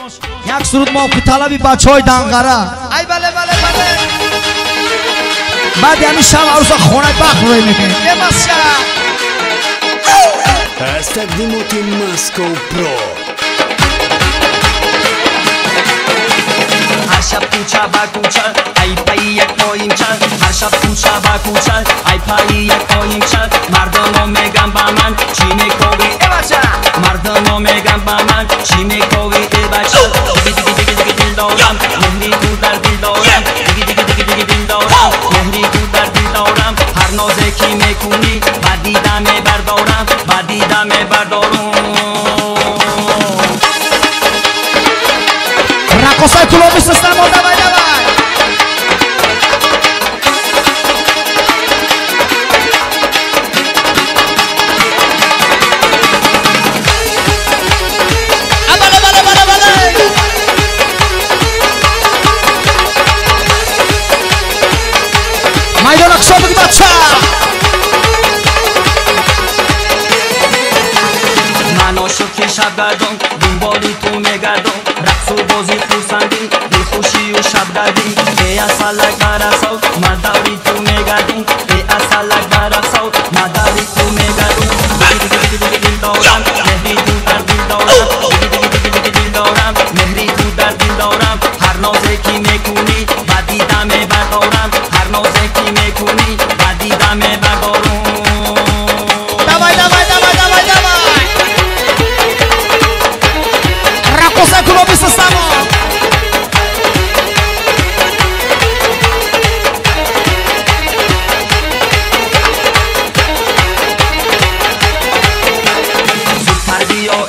یک سرود موفی طلبی بچه های دنگره ای بله بله بله بعد یعنی شب عروسا خونه بخ روی میکنه از تقدیمات ماسکو پرو هر شب کوچه با کوچه ای پای یک پاییم چند هر شب کوچه با کوچه ای پای یک پاییم چند مردم میگن با من چی میکنی ای بچه مردم میگن با من چی میکنی ای بچه دیگه دیگه دیگه دیگه دل دارم مهری تو در دل دارم دیگه دیگه دیگه دیگه دل دارم مهری تو در دل دارم هر نازه کی میکنی بعدی دمه بردارم بعدی دمه بردارم رقصای کلوبی سیستم و دوای دوای بله بله بله بله مایدان اقشا بگی بچه من عاشق شب گردم دنبالی تو میگردم رقص و بازی خورسندی دل خوشی و شب دردی ای اصلک برقصو من دوری تو میگردم ای اصلک برقصو من دوری تو میگردم دیگه دیگه دیگه دیگه دل دارم مهری تو در دل دارم دیگه دیگه دیگه دیگه دل دارم مهری تو در دل دارم هر نازه کی میکنی بعدی دمه بردارم هر نازه کی میکنی بعدی دمه بردارم دوای دوای دوای دوای دوای رقصای کلوبی سیستم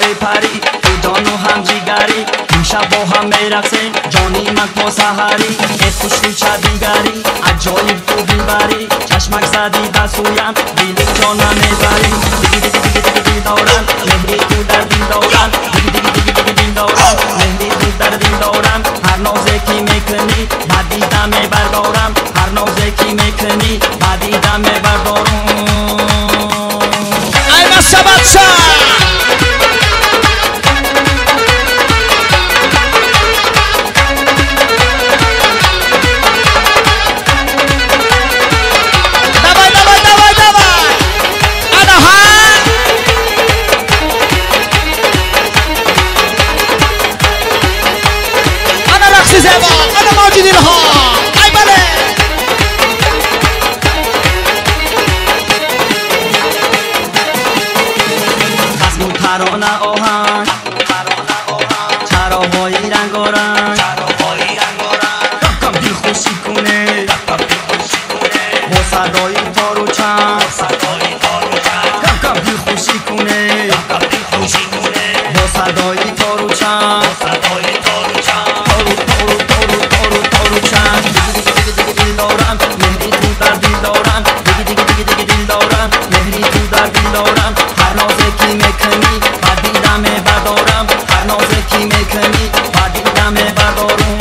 ای پری تو جانو هم جیگری امشب با هم میرقصیم جانی من تا سحری ای خوشی چه دیگری عجایب تو بیبری چشمک زدی دستویم دیل جانم میبری دیگه دیگه دیگه دیگه دیل دارم مهری تو در دیل دارم دیگه دیگه دیگه دیگه دیل دارم مهری تو در دیل دارم هر نازه کی میکنی بعدی دمه بردارم هر نازه کی میکنی بعدی دمه بردارم ای بچه بچه ترانه آهنگ چراهای رنگارنگ کم دل خوشی کنه با صدای تار و چنگ کم دل خوشی کنه با صدای تار و چنگ تارو چنگ دیگه دیگه دیگه دل دارم مهری تو در دل دارم دیگه دیگه دیگه دیگه دل دارم مهری تو در دل دارم هر نازه کی میکنی بعدی دمه بردارم هر نازه کی میکنی بعدی دمه بردارم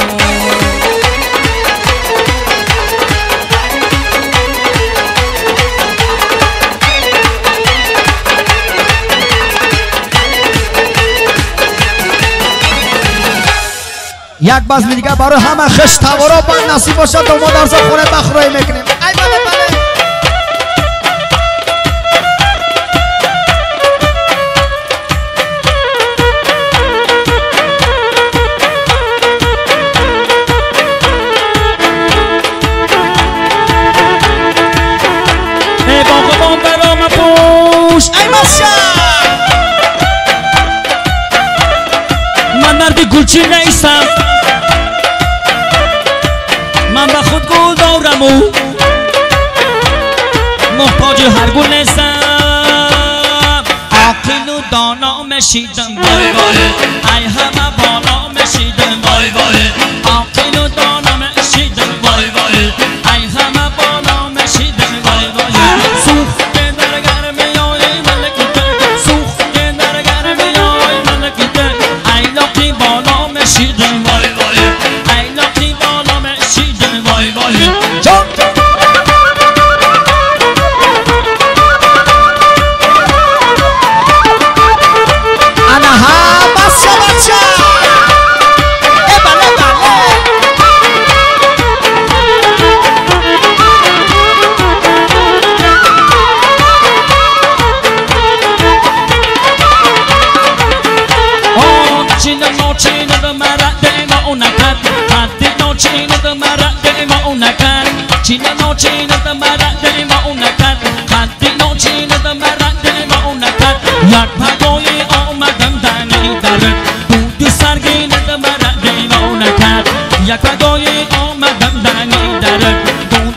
یک بزم دیگه برای همه خش توارا بند نصیب باشد و ما در خونه بخروی میکنیم ای بله بله ای باغبان برام پوش ای ماشا من مرد گلچی نیستم من به خود گل دارم و محتاج هر گل نیستم عاقل و دانا مشیدم وای وای ای همه بالا مشیدم وای وای عاقل و دانا مشیدم وای وای ای همه بالا مشیدم وای وای سوخت در گرمی آی ملکیت سوخت در گرمی آی ملکیت ای لاقی بالا مشیدم وای وای ای لاقی بالا مشیدم وای وای جان انا ها بچه بچه China no China the mara demo una cat Hati no China the mara demo una cat China no China the mara demo una cat Hati no China the mara demo una cat Yak bhagoye o madam dani darat Tu sargina the mara demo una cat Yak bhagoye o madam dani darat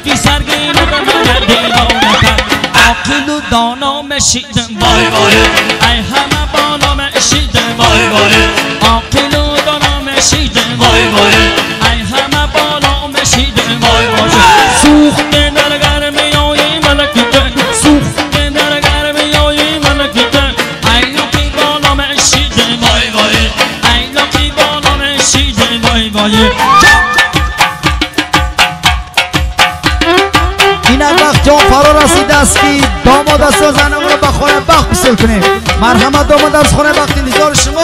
Tu sargina the mara demo una cat Akilu dono me shidam boy boy I hama bono me shidam boy boy Akilu dono me shidam boy boy I hama bono me shidam boy boy Sukhte dargar me yoyi malakita Sukhte dargar me yoyi malakita I loki bono me shidam boy boy I loki bono me shidam boy boy این وقت جان فرا رسیده است که داماد است و زنمون رو به خانه بخت بسیل کنیم. مرحمت داماد از خانه بخت انتظار شما.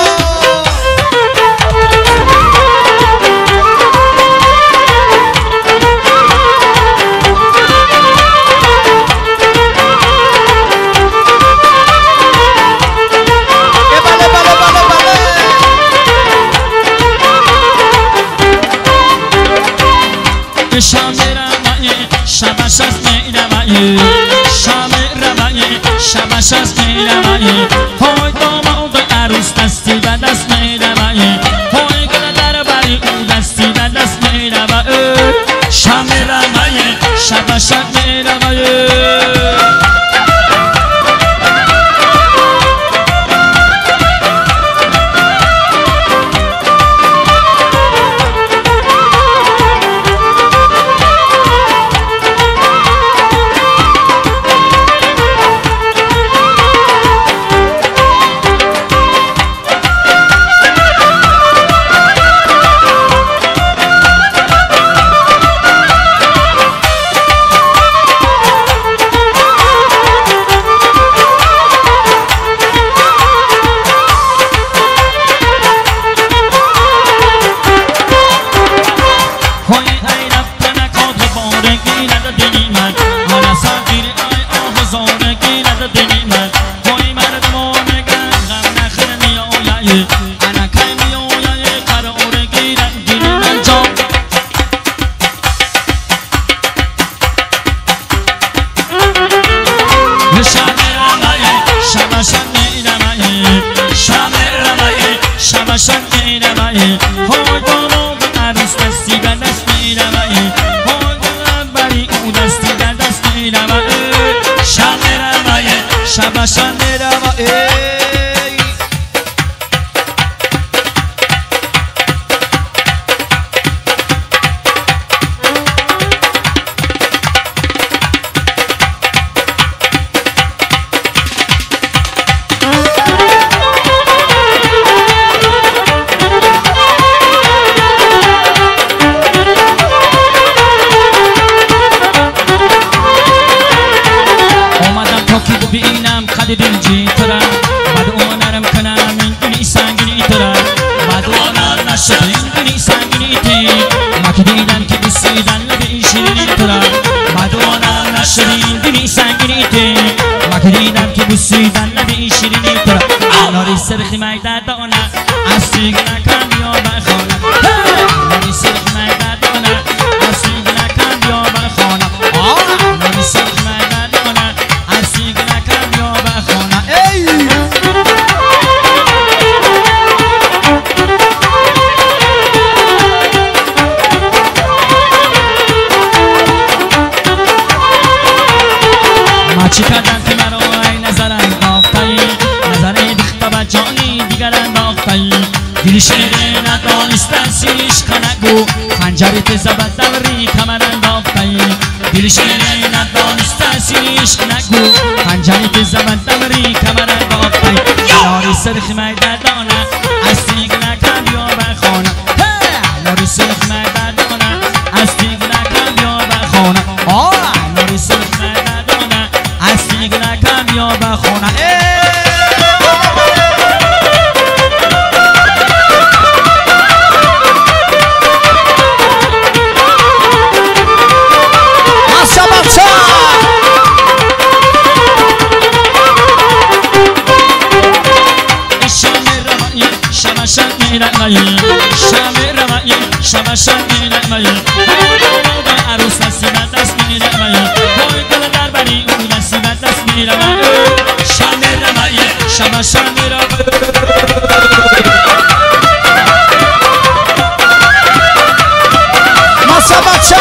بله بله بله بله. شبش از میروایی شام روایی شبش از میروایی های داماد عروس دستی و دست میروایی های گل در بری او دستی و دست میروایی شام روایی شبش از میروایی سرخی میدادانه اصیگ نکن یا بخانه ناری سرخی میدادانه اصیگ نکن یا بخانه ناری سرخی میدادانه اصیگ نکن یا بخانه ما چی کردم که مرا ای نظر انداختایی نظر بخت جانی دیگر انداختایی دل شیره ندانستن سیش کنگو خنجرت زبد دوری کمر انداختایی دل شیره ندانستن سیش کنگو خنجرت زبد دوری کمر انداختایی ناری سرخ میدادانه استیگ نکن یا بخانه ناری سرخ میدادانه استیگ نکن یا بخانه ناری سرخ میدادانه استیگ نکن یا بخانه نمایی شب روایی شب شب نمایی عروس نصیبت دست نمایی های دل در بری اون نصیبت دست نمایی شب روایی شب شب نمایی ماسا بچه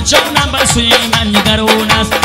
جانم بسوی من نگران است